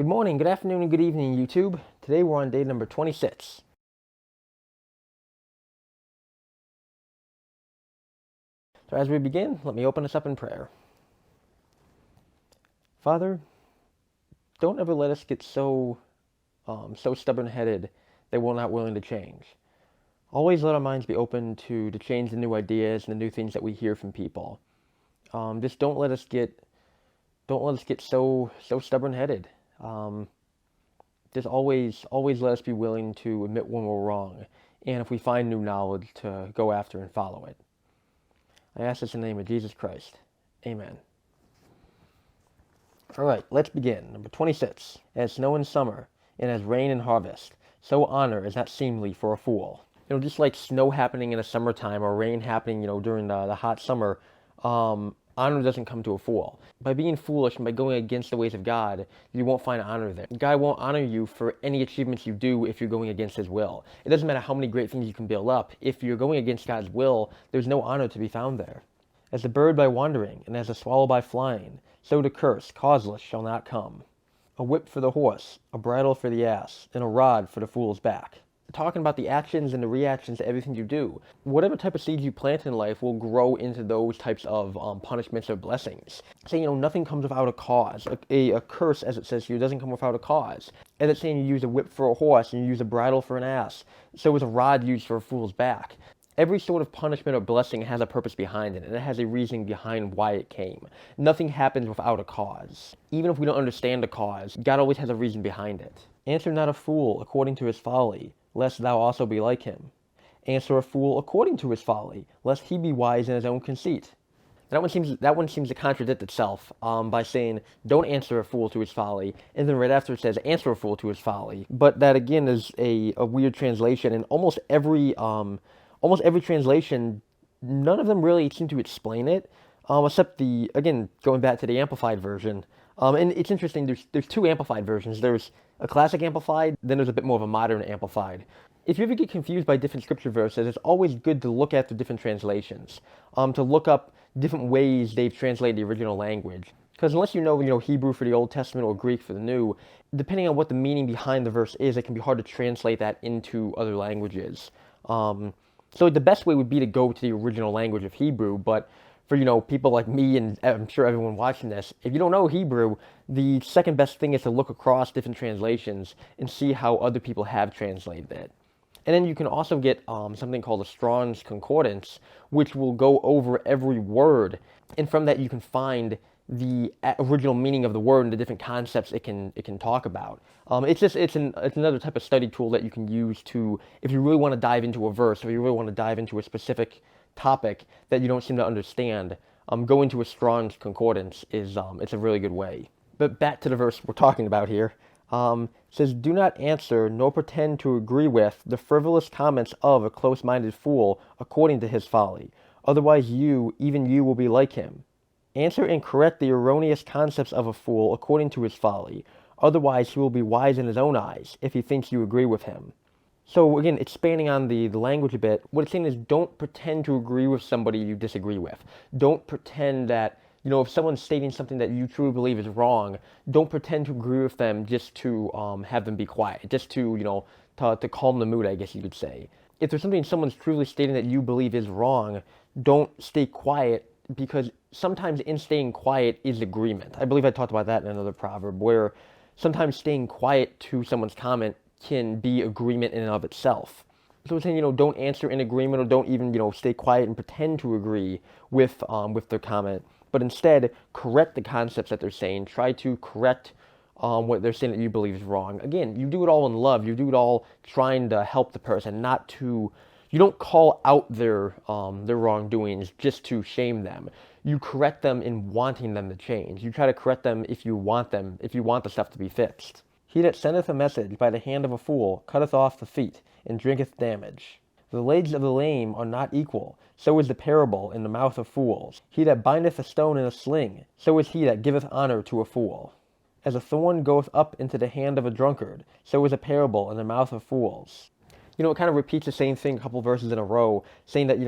Good morning, good afternoon, and good evening, YouTube. Today we're on day number 26. So as we begin, let me open us up in prayer. Father, don't ever let us get so stubborn-headed that we're not willing to change. Always let our minds be open to change the new ideas and the new things that we hear from people. Just don't let us get so stubborn-headed. Just always let us be willing to admit when we're wrong, and if we find new knowledge, to go after and follow it. I ask this in the name of Jesus Christ. Amen. All right, let's begin. Number 26. As snow in summer, and as rain in harvest, so honor is not seemly for a fool. Just like snow happening in the summertime or rain happening, during the hot summer, honor doesn't come to a fool. By being foolish and by going against the ways of God, you won't find honor there. God won't honor you for any achievements you do if you're going against His will. It doesn't matter how many great things you can build up. If you're going against God's will, there's no honor to be found there. As the bird by wandering, and as the swallow by flying, so the curse, causeless, shall not come. A whip for the horse, a bridle for the ass, and a rod for the fool's back. Talking about the actions and the reactions to everything you do. Whatever type of seeds you plant in life will grow into those types of punishments or blessings. Saying, nothing comes without a cause. A curse, as it says here, doesn't come without a cause. And it's saying you use a whip for a horse and you use a bridle for an ass. So is a rod used for a fool's back. Every sort of punishment or blessing has a purpose behind it, and it has a reason behind why it came. Nothing happens without a cause. Even if we don't understand the cause, God always has a reason behind it. Answer not a fool according to his folly, lest thou also be like him. Answer a fool according to his folly, lest he be wise in his own conceit. That one seems to contradict itself by saying, don't answer a fool to his folly, and then right after it says, answer a fool to his folly. But that again is a weird translation, and almost every translation, none of them really seem to explain it, except going back to the Amplified version. And it's interesting, there's two Amplified versions. There's a classic Amplified, then there's a bit more of a modern Amplified. If you ever get confused by different scripture verses, it's always good to look at the different translations, to look up different ways they've translated the original language. Because unless you know Hebrew for the Old Testament or Greek for the New, depending on what the meaning behind the verse is, it can be hard to translate that into other languages. So the best way would be to go to the original language of Hebrew, but for people like me and I'm sure everyone watching this, if you don't know Hebrew, the second best thing is to look across different translations and see how other people have translated it. And then you can also get something called a Strong's Concordance, which will go over every word, and from that you can find the original meaning of the word and the different concepts it can talk about. It's another type of study tool that you can use to, if you really want to dive into a verse, or you really want to dive into a specific topic that you don't seem to understand, going to a Strong's Concordance is it's a really good way. But back to the verse we're talking about here. It says, do not answer nor pretend to agree with the frivolous comments of a close-minded fool according to his folly. Otherwise even you will be like him. Answer and correct the erroneous concepts of a fool according to his folly. Otherwise he will be wise in his own eyes, if he thinks you agree with him. So again, expanding on the language a bit, what it's saying is don't pretend to agree with somebody you disagree with. Don't pretend that, if someone's stating something that you truly believe is wrong, don't pretend to agree with them just to have them be quiet, just to calm the mood, I guess you could say. If there's something someone's truly stating that you believe is wrong, don't stay quiet, because sometimes in staying quiet is agreement. I believe I talked about that in another proverb, where sometimes staying quiet to someone's comment can be agreement in and of itself. So it's saying, don't answer in agreement, or don't even, stay quiet and pretend to agree with their comment, but instead correct the concepts that they're saying. Try to correct what they're saying that you believe is wrong. Again, you do it all in love. You do it all trying to help the person, you don't call out their wrongdoings just to shame them. You correct them in wanting them to change. You try to correct them if you want the stuff to be fixed. He that sendeth a message by the hand of a fool cutteth off the feet, and drinketh damage. The legs of the lame are not equal, so is the parable in the mouth of fools. He that bindeth a stone in a sling, so is he that giveth honor to a fool. As a thorn goeth up into the hand of a drunkard, so is a parable in the mouth of fools. It kind of repeats the same thing a couple verses in a row, saying that,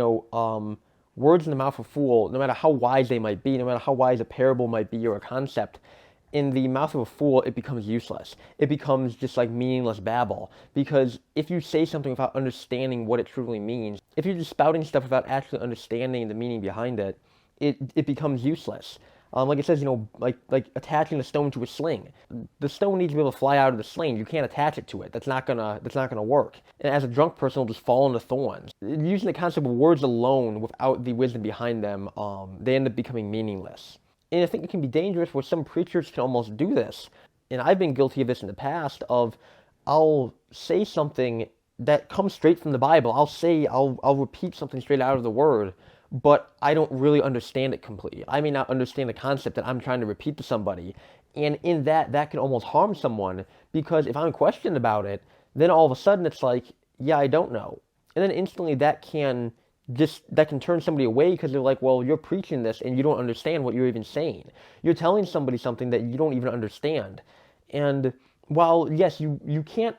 words in the mouth of a fool, no matter how wise they might be, no matter how wise a parable might be or a concept, in the mouth of a fool, it becomes useless. It becomes just like meaningless babble. Because if you say something without understanding what it truly means, if you're just spouting stuff without actually understanding the meaning behind it, it becomes useless. Like it says, like attaching a stone to a sling. The stone needs to be able to fly out of the sling. You can't attach it to it. That's not gonna work. And as a drunk person, will just fall into thorns. Using the concept of words alone without the wisdom behind them, they end up becoming meaningless. And I think it can be dangerous where some preachers can almost do this. And I've been guilty of this in the past. I'll say something that comes straight from the Bible. I'll repeat something straight out of the Word, but I don't really understand it completely. I may not understand the concept that I'm trying to repeat to somebody. And in that can almost harm someone, because if I'm questioned about it, then all of a sudden it's like, yeah, I don't know. And then instantly that can turn somebody away, because they're like, well, you're preaching this and you don't understand what you're even saying. You're telling somebody something that you don't even understand. And while, yes, you can't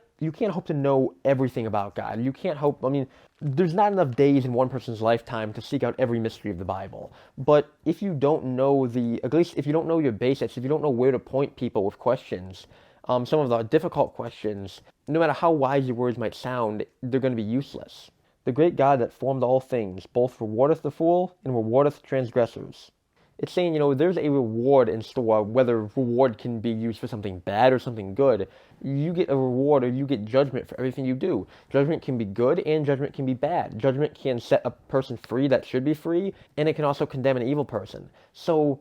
hope to know everything about God. You can't hope, I mean, there's not enough days in one person's lifetime to seek out every mystery of the Bible. But if you don't know at least if you don't know your basics, if you don't know where to point people with questions, some of the difficult questions, no matter how wise your words might sound, they're going to be useless. The great God that formed all things, both rewardeth the fool and rewardeth transgressors. It's saying, there's a reward in store, whether reward can be used for something bad or something good. You get a reward, or you get judgment for everything you do. Judgment can be good and judgment can be bad. Judgment can set a person free that should be free, and it can also condemn an evil person. So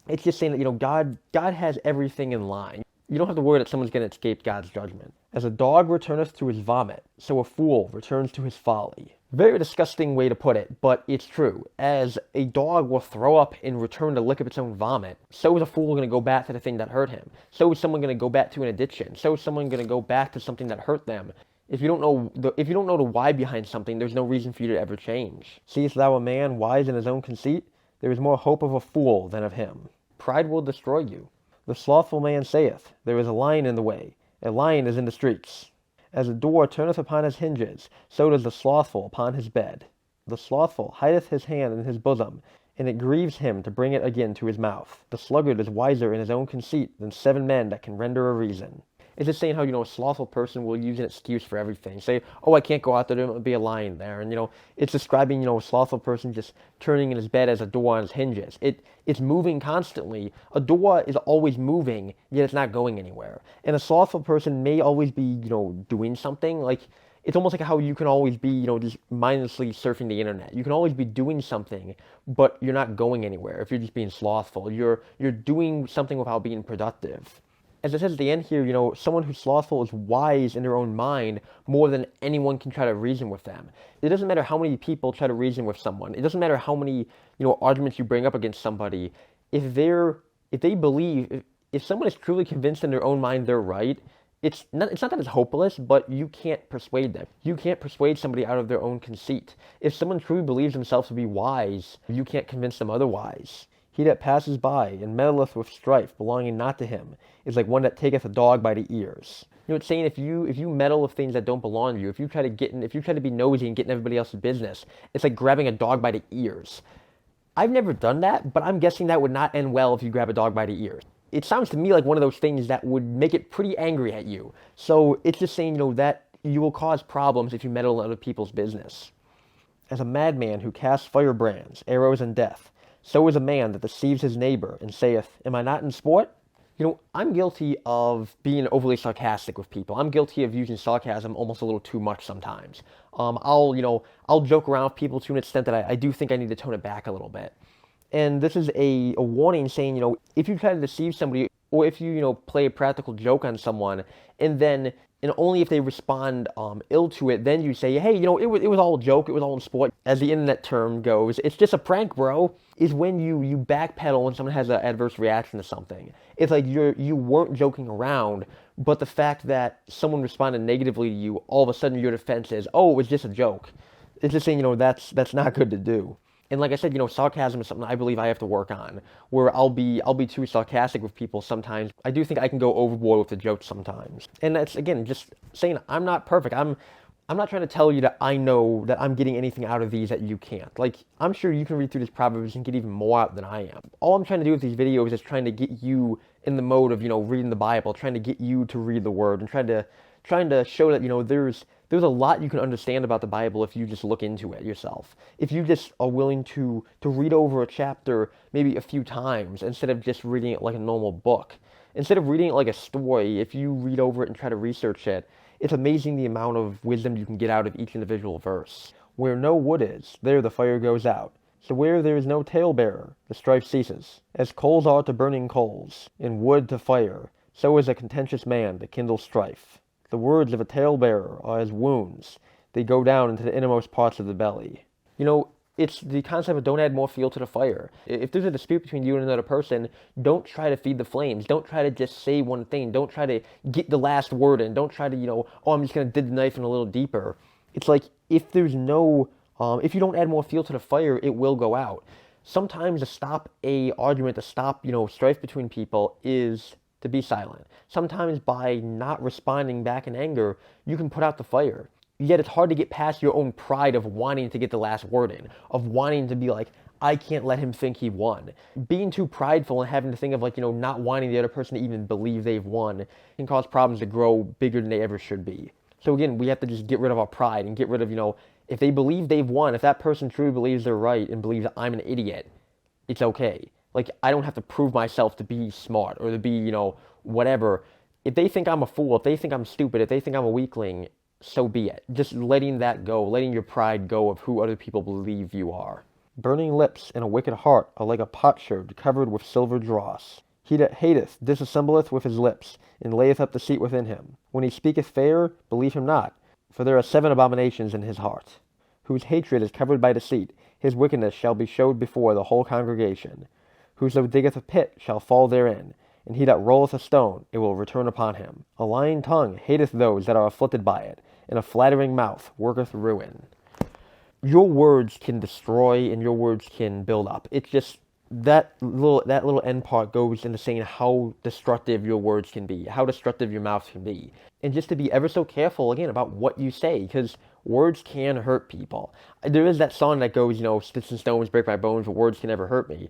it's just saying that, God has everything in line. You don't have to worry that someone's going to escape God's judgment. As a dog returneth to his vomit, so a fool returns to his folly. Very disgusting way to put it, but it's true. As a dog will throw up and return to lick up its own vomit, so is a fool going to go back to the thing that hurt him. So is someone going to go back to an addiction. So is someone going to go back to something that hurt them. If you don't know the why behind something, there's no reason for you to ever change. Seest thou a man wise in his own conceit? There is more hope of a fool than of him. Pride will destroy you. The slothful man saith, there is a lion in the way. A lion is in the streets. As a door turneth upon his hinges, so does the slothful upon his bed. The slothful hideth his hand in his bosom, and it grieves him to bring it again to his mouth. The sluggard is wiser in his own conceit than 7 men that can render a reason. It's just saying how, a slothful person will use an excuse for everything. Say, oh, I can't go out there, there might be a lion there. And, it's describing, a slothful person just turning in his bed as a door on his hinges. It's moving constantly. A door is always moving, yet it's not going anywhere. And a slothful person may always be, doing something. Like, it's almost like how you can always be, just mindlessly surfing the internet. You can always be doing something, but you're not going anywhere if you're just being slothful. You're doing something without being productive. As it says at the end here, someone who's slothful is wise in their own mind more than anyone can try to reason with them. It doesn't matter how many people try to reason with someone. It doesn't matter how many, arguments you bring up against somebody. If someone is truly convinced in their own mind they're right, it's not that it's hopeless, but you can't persuade them. You can't persuade somebody out of their own conceit. If someone truly believes themselves to be wise, you can't convince them otherwise. He that passes by and meddleth with strife belonging not to him is like one that taketh a dog by the ears. It's saying if you meddle with things that don't belong to you, if you try to be nosy and get in everybody else's business, it's like grabbing a dog by the ears. I've never done that, but I'm guessing that would not end well if you grab a dog by the ears. It sounds to me like one of those things that would make it pretty angry at you. So it's just saying, that you will cause problems if you meddle in other people's business. As a madman who casts firebrands, arrows, and death, so is a man that deceives his neighbor and saith, am I not in sport? I'm guilty of being overly sarcastic with people. I'm guilty of using sarcasm almost a little too much sometimes. I'll joke around with people to an extent that I do think I need to tone it back a little bit. And this is a warning saying, if you try to deceive somebody, or if you, play a practical joke on someone, and only if they respond ill to it, then you say, hey, it was all a joke, it was all in sport. As the internet term goes, it's just a prank, bro, is when you backpedal when someone has an adverse reaction to something. It's like you weren't joking around, but the fact that someone responded negatively to you, all of a sudden your defense is, oh, it was just a joke. It's just saying, that's not good to do. And like I said, sarcasm is something I believe I have to work on, where I'll be too sarcastic with people sometimes. I do think I can go overboard with the jokes sometimes. And that's, again, just saying I'm not perfect. I'm not trying to tell you that I know that I'm getting anything out of these that you can't. Like, I'm sure you can read through this Proverbs and get even more out than I am. All I'm trying to do with these videos is trying to get you in the mode of, reading the Bible, trying to get you to read the Word, and trying to show that, there's a lot you can understand about the Bible if you just look into it yourself. If you just are willing to read over a chapter maybe a few times instead of just reading it like a normal book. Instead of reading it like a story, if you read over it and try to research it, it's amazing the amount of wisdom you can get out of each individual verse. Where no wood is, there the fire goes out. So where there is no talebearer, the strife ceases. As coals are to burning coals, and wood to fire, so is a contentious man to kindle strife. The words of a talebearer are as wounds. They go down into the innermost parts of the belly. It's the concept of don't add more fuel to the fire. If there's a dispute between you and another person, don't try to feed the flames. Don't try to just say one thing. Don't try to get the last word in. Don't try to, I'm just going to dig the knife in a little deeper. It's like if there's no, if you don't add more fuel to the fire, it will go out. Sometimes to stop a argument, to stop, strife between people is to be silent. Sometimes by not responding back in anger, you can put out the fire. Yet it's hard to get past your own pride of wanting to get the last word in, of wanting to be like, I can't let him think he won. Being too prideful and having to think of not wanting the other person to even believe they've won can cause problems to grow bigger than they ever should be. So again, we have to just get rid of our pride and get rid of, if they believe they've won, if that person truly believes they're right and believes I'm an idiot, it's okay. I don't have to prove myself to be smart or to be, whatever. If they think I'm a fool, if they think I'm stupid, if they think I'm a weakling, so be it. Just letting that go, letting your pride go of who other people believe you are. Burning lips and a wicked heart are like a potsherd covered with silver dross. He that hateth disassembleth with his lips, and layeth up deceit within him. When he speaketh fair, believe him not, for there are 7 abominations in his heart. Whose hatred is covered by deceit, his wickedness shall be showed before the whole congregation. Whoso diggeth a pit shall fall therein, and he that rolleth a stone, it will return upon him. A lying tongue hateth those that are afflicted by it, and a flattering mouth worketh ruin. Your words can destroy and your words can build up. It's just that little end part goes into saying how destructive your words can be, how destructive your mouth can be. And just to be ever so careful, again, about what you say, because words can hurt people. There is that song that goes, sticks and stones break my bones, but words can never hurt me.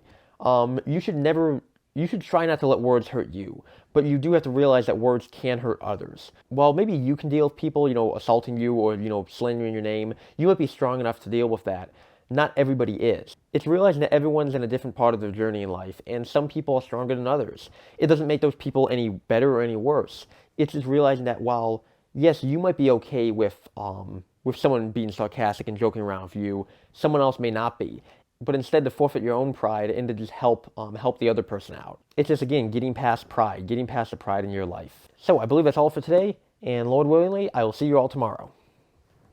You should try not to let words hurt you, but you do have to realize that words can hurt others. While maybe you can deal with people, assaulting you or, slandering your name, you might be strong enough to deal with that. Not everybody is. It's realizing that everyone's in a different part of their journey in life, and some people are stronger than others. It doesn't make those people any better or any worse. It's just realizing that while, yes, you might be okay with someone being sarcastic and joking around with you, someone else may not be. But instead to forfeit your own pride and to just help the other person out. It's just, again, getting past pride, getting past the pride in your life. So I believe that's all for today, and Lord willingly, I will see you all tomorrow.